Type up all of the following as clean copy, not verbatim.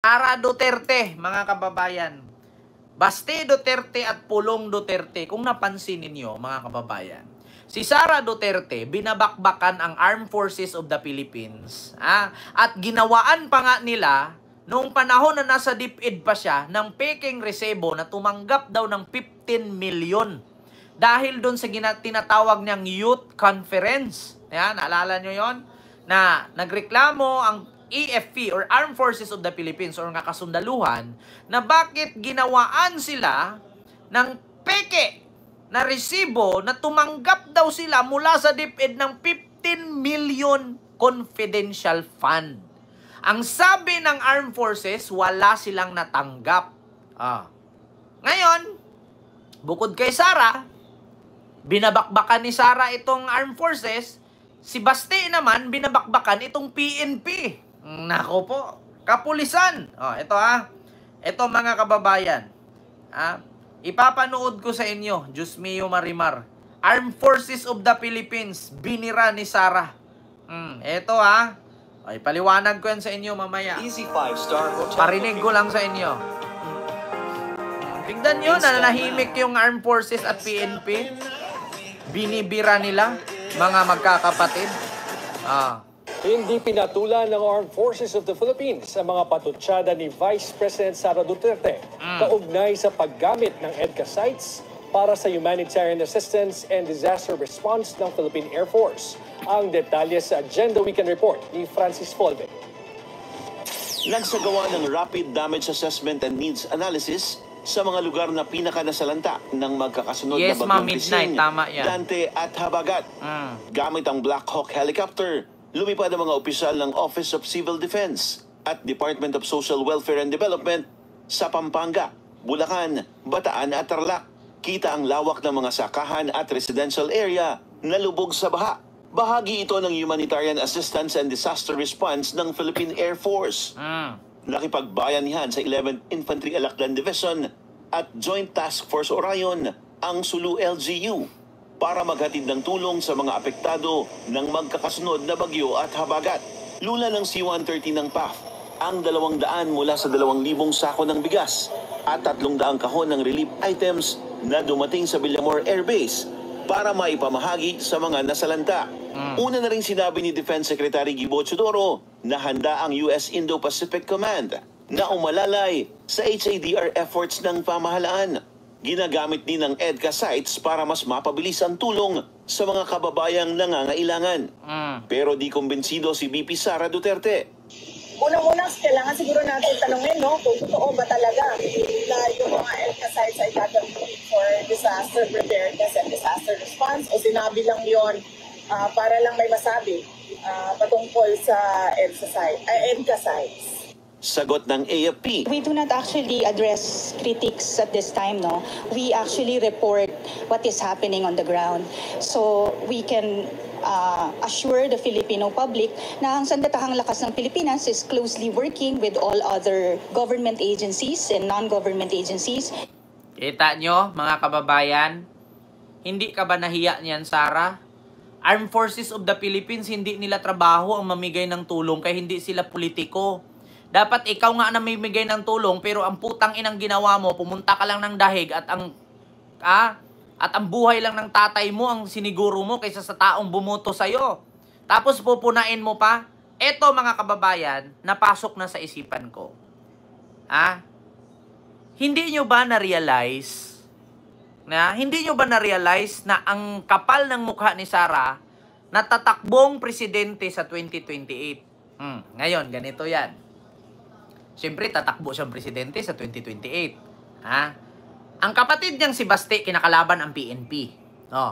Sara Duterte, mga kababayan. Baste Duterte at Pulong Duterte, kung napansin ninyo, mga kababayan, si Sara Duterte, binabakbakan ang Armed Forces of the Philippines. At ginawaan pa nga nila, noong panahon na nasa DepEd pa siya, ng peking resebo na tumanggap daw ng 15 million. Dahil doon sa tinatawag niyang Youth Conference. Yan, naalala nyo yon? Na nagreklamo ang AFP or Armed Forces of the Philippines or nga kasundaluhan na bakit ginawaan sila ng peke na resibo na tumanggap daw sila mula sa DepEd ng 15 million confidential fund. Ang sabi ng Armed Forces, wala silang natanggap. Ngayon, bukod kay Sara, binabakbakan ni Sara itong Armed Forces, si Baste naman binabakbakan itong PNP. Nako po, kapulisan. Ito Ito mga kababayan. Ipapanood ko sa inyo, Diyos mio Marimar. Armed Forces of the Philippines, binira ni Sara. Ito Ay, paliwanag ko yan sa inyo mamaya. Easy 5-star hotel. Parinig ko lang sa inyo. Tignan nyo, nananahimik yung Armed Forces at PNP. Binibira nila, mga magkakapatid. Hindi pinatulan ng Armed Forces of the Philippines ang mga patutsada ni Vice President Sara Duterte kaugnay sa paggamit ng EDCA sites para sa humanitarian assistance and disaster response ng Philippine Air Force. Ang detalye sa Agenda Weekend Report ni Francis Folbe. Nagsagawa ng Rapid Damage Assessment and Needs Analysis sa mga lugar na pinakanasalanta ng magkakasunod na bagyong Pising, Dante at Habagat. Gamit ang Black Hawk helicopter, lumipad ang mga opisyal ng Office of Civil Defense at Department of Social Welfare and Development sa Pampanga, Bulacan, Bataan at Tarlac. Kita ang lawak ng mga sakahan at residential area na lubog sa baha. Bahagi ito ng Humanitarian Assistance and Disaster Response ng Philippine Air Force. Nakipagbayanihan sa 11th Infantry Alaclan Division at Joint Task Force Orion ang Sulu LGU para maghatid ng tulong sa mga apektado ng magkakasunod na bagyo at habagat. Lula ng C-130 ng PAF ang 200 mula sa 2,000 sako ng bigas at 300 kahon ng relief items na dumating sa Villamor Air Base para maipamahagi sa mga nasalanta. Una na rin sinabi ni Defense Secretary Gibo Chodoro na handa ang US Indo-Pacific Command na umalalay sa HADR efforts ng pamahalaan. Ginagamit din ng EDCA sites para mas mapabilis ang tulong sa mga kababayang nangangailangan. Pero di kumbinsido si VP Sara Duterte. Unang-unang, kailangan siguro natin tanongin, kung totoo ba talaga na yung mga EDCA sites ay gagamitin for disaster preparedness and disaster response o sinabi lang yon para lang may masabi patungkol sa EDCA sites. Sagot ng AFP. We do not actually address critics at this time, no? We actually report what is happening on the ground. So we can assure the Filipino public na ang Sandatahang Lakas ng Pilipinas is closely working with all other government agencies and non-government agencies. Kita nyo, mga kababayan, hindi ka ba nahiya niyan, Sara? Armed Forces of the Philippines, hindi nila trabaho ang mamigay ng tulong kaya hindi sila politiko. Dapat ikaw nga na mamimigay ng tulong pero ang putang inang ginawa mo, pumunta ka lang ng dahig at ang buhay lang ng tatay mo ang siniguro mo kaysa sa taong bumoto sa'yo. Tapos pupunain mo pa. Eto mga kababayan, napasok na sa isipan ko. Hindi nyo ba na-realize na ang kapal ng mukha ni Sara natatakbong presidente sa 2028? Ngayon, ganito yan. Siyempre, tatakbo siyang presidente sa 2028. Ang kapatid niyang si Baste, kinakalaban ang PNP.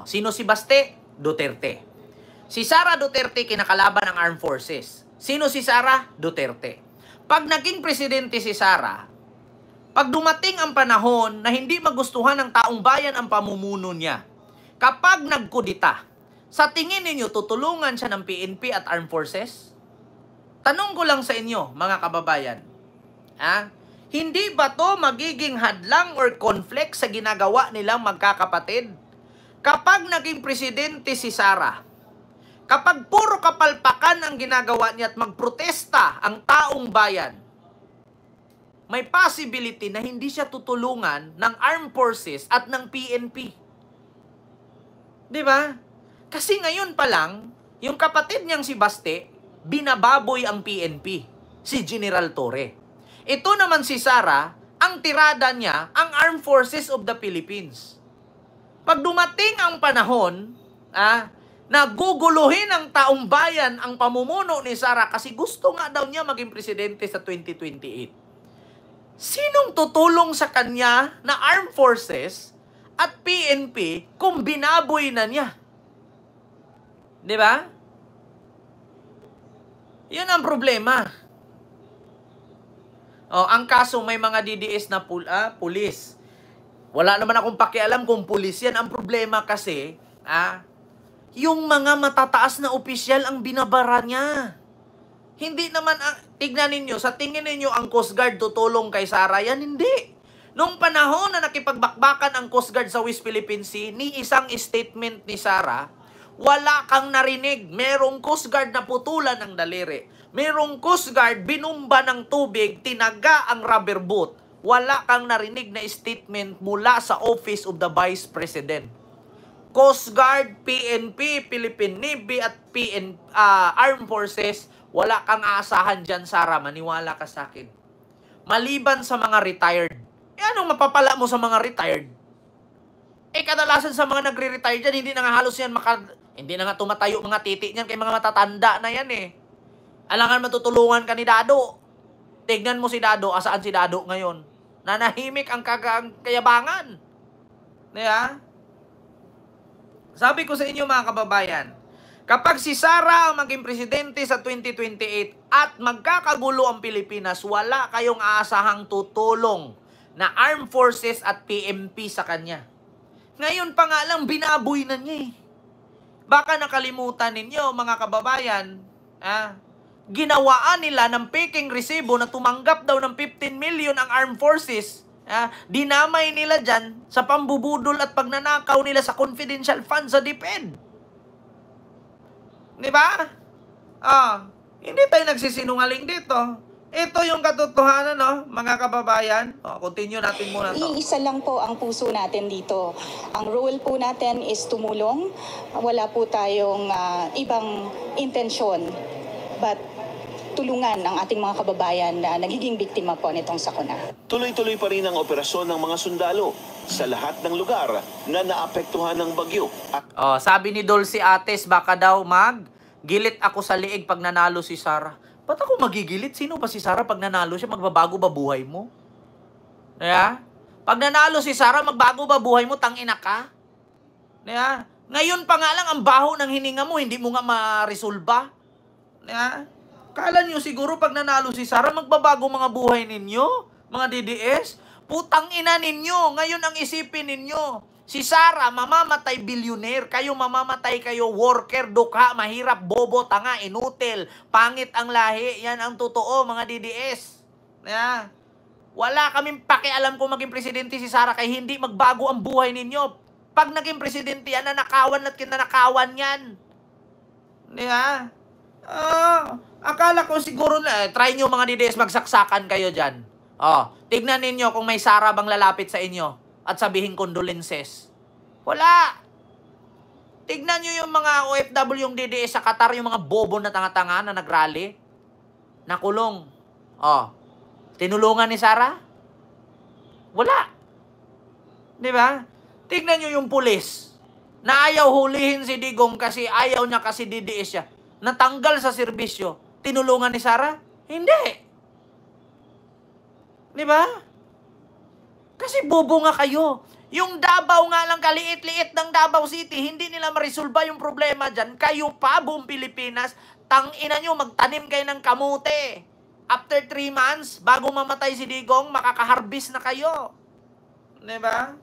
Sino si Baste? Duterte. Si Sara Duterte, kinakalaban ang Armed Forces. Sino si Sara? Duterte. Pag naging presidente si Sara, pag dumating ang panahon na hindi magustuhan ng taong bayan ang pamumuno niya, kapag nagkudita, sa tingin ninyo, tutulungan siya ng PNP at Armed Forces? Tanong ko lang sa inyo, mga kababayan. Hindi ba to magiging hadlang or conflict sa ginagawa nilang magkakapatid? Kapag naging presidente si Sara, kapag puro kapalpakan ang ginagawa niya at magprotesta ang taong bayan, may possibility na hindi siya tutulungan ng Armed Forces at ng PNP. Di ba? Kasi ngayon pa lang, yung kapatid niyang si Baste, binababoy ang PNP, si General Torre. Ito naman si Sara, ang tirada niya, ang Armed Forces of the Philippines. Pag dumating ang panahon, na guguluhin ng taong bayan ang pamumuno ni Sara kasi gusto nga daw niya maging presidente sa 2028. Sinong tutulong sa kanya na Armed Forces at PNP kung binaboy na niya? Di ba? Yan ang problema. Ang kaso may mga DDS na pulis. Wala naman akong pakialam kung pulis yan. Ang problema kasi, yung mga matataas na opisyal ang binabara niya. Hindi naman, tignan ninyo, sa tingin ninyo ang Coast Guard tutulong kay Sara, yan hindi. Nung panahon na nakipagbakbakan ang Coast Guard sa West Philippine Sea, ni isang statement ni Sara, wala kang narinig. Merong Coast Guard na putulan ng daliri. Merong Coast Guard binumba ng tubig, tinaga ang rubber boat. Wala kang narinig na statement mula sa Office of the Vice President. Coast Guard, PNP, Philippine Navy at Armed Forces, wala kang aasahan dyan, Sara. Maniwala ka sa akin. Maliban sa mga retired. Anong mapapala mo sa mga retired? Kadalasan sa mga nagre-retire dyan, hindi na nga halos yan hindi na nga tumatayo mga titi niyan kay mga matatanda na yan Alangan matutulungan ka ni Dado. Tignan mo si Dado, asaan si Dado ngayon? Nanahimik ang kayabangan. Diba? Sabi ko sa inyo mga kababayan, kapag si Sara ang maging presidente sa 2028 at magkakagulo ang Pilipinas, wala kayong aasahang tutulong na Armed Forces at PNP sa kanya. Ngayon pa nga lang, binaboy na niya Baka nakalimutan ninyo mga kababayan, ginawaan nila ng peking resibo na tumanggap daw ng 15 million ang Armed Forces. Dinamay nila dyan sa pambubudol at pagnanakaw nila sa confidential fund sa DepEd. Di ba? Hindi tayo nagsisinungaling dito. Ito yung katotohanan, mga kababayan. Continue natin muna to. Iisa lang po ang puso natin dito. Ang role po natin is tumulong. Wala po tayong ibang intensyon. But tulungan ang ating mga kababayan na nagiging biktima po nitong sakuna. Tuloy-tuloy pa rin ang operasyon ng mga sundalo sa lahat ng lugar na naapektuhan ng bagyo. Sabi ni Dulce Ates, baka daw gilit ako sa liig pag nanalo si Sara. Ba't ako magigilit? Sino ba si Sara pag nanalo siya? Magbabago ba buhay mo? Pag nanalo si Sara, magbago ba buhay mo? Tangina ka? Ngayon pa nga lang, ang baho ng hininga mo, hindi mo nga ma-resolba. Kala nyo siguro pag nanalo si Sara, magbabago mga buhay ninyo? Mga DDS? Putang ina ninyo. Ngayon ang isipin ninyo. Si Sara, mamamatay billionaire. Kayo mamamatay kayo worker, dukha, mahirap, bobo, tanga, inutil. Pangit ang lahi. Yan ang totoo, mga DDS. Wala kaming pakialam kung maging presidente si Sara kay hindi magbago ang buhay ninyo. Pag naging presidente yan, nanakawan at kinanakawan yan. Akala ko siguro try nyo mga DDS, magsaksakan kayo dyan. Tignan ninyo kung may Sara bang lalapit sa inyo at sabihin condolences. Wala. Tignan nyo yung mga OFW yung DDS sa Qatar, yung mga bobo na tanga-tanga na nagrally. Nakulong. Tinulungan ni Sara? Wala. Diba? Tignan nyo yung pulis na ayaw hulihin si Digong kasi ayaw niya kasi DDS siya. Natanggal sa serbisyo. Tinulungan ni Sara? Hindi. Diba? Kasi bobo nga kayo. Yung Davao nga lang, kaliit-liit ng Davao City, hindi nila maresolba yung problema dyan. Kayo pa, buong Pilipinas, tangina nyo, magtanim kayo ng kamote. After 3 months, bago mamatay si Digong, makakaharbis na kayo. Diba?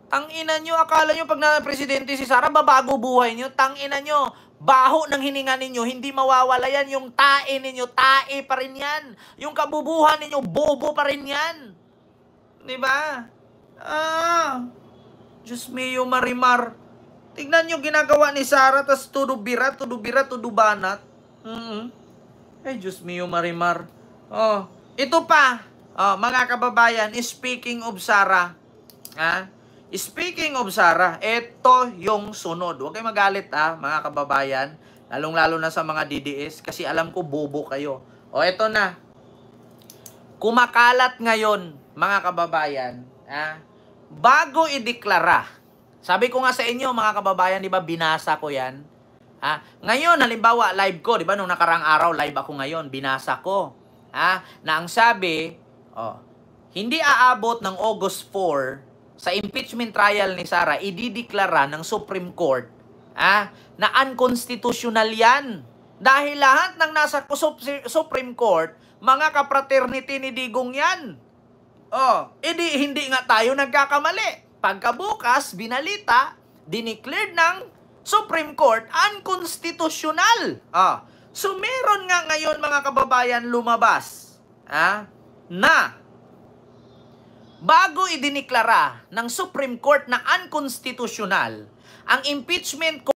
Tangina nyo, akala nyo pag na-presidente si Sara, babago buhay nyo. Tangina nyo, baho ng hininga ninyo, hindi mawawala yan. Yung tae ninyo, tae pa rin yan. Yung kabubuhan ninyo, bobo pa rin yan. Diba? Diyos mio, Marimar. Tignan nyo ginagawa ni Sara, tas tudubira, tudubanat. Diyos mio, Marimar. Ito pa, mga kababayan, speaking of Sara, speaking of Sara, ito yung sunod. Huwag kayong magalit mga kababayan, lalong-lalo na sa mga DDS, kasi alam ko bobo kayo. Ito na. Kumakalat ngayon, mga kababayan, bago ideklara. Sabi ko nga sa inyo, mga kababayan, di ba, binasa ko yan. Ngayon, halimbawa, live ko, di ba, nung nakarang araw, live ako ngayon, binasa ko. Na ang sabi, hindi aabot ng August 4, sa impeachment trial ni Sara, idideklara ng Supreme Court na unconstitutional yan. Dahil lahat ng nasa Supreme Court, mga kapraternity ni Digong yan. Hindi nga tayo nagkakamali. Pagkabukas, binalita, dineclared ng Supreme Court unconstitutional. So meron nga ngayon, mga kababayan, lumabas na bago idineklara ng Supreme Court na unconstitutional ang impeachment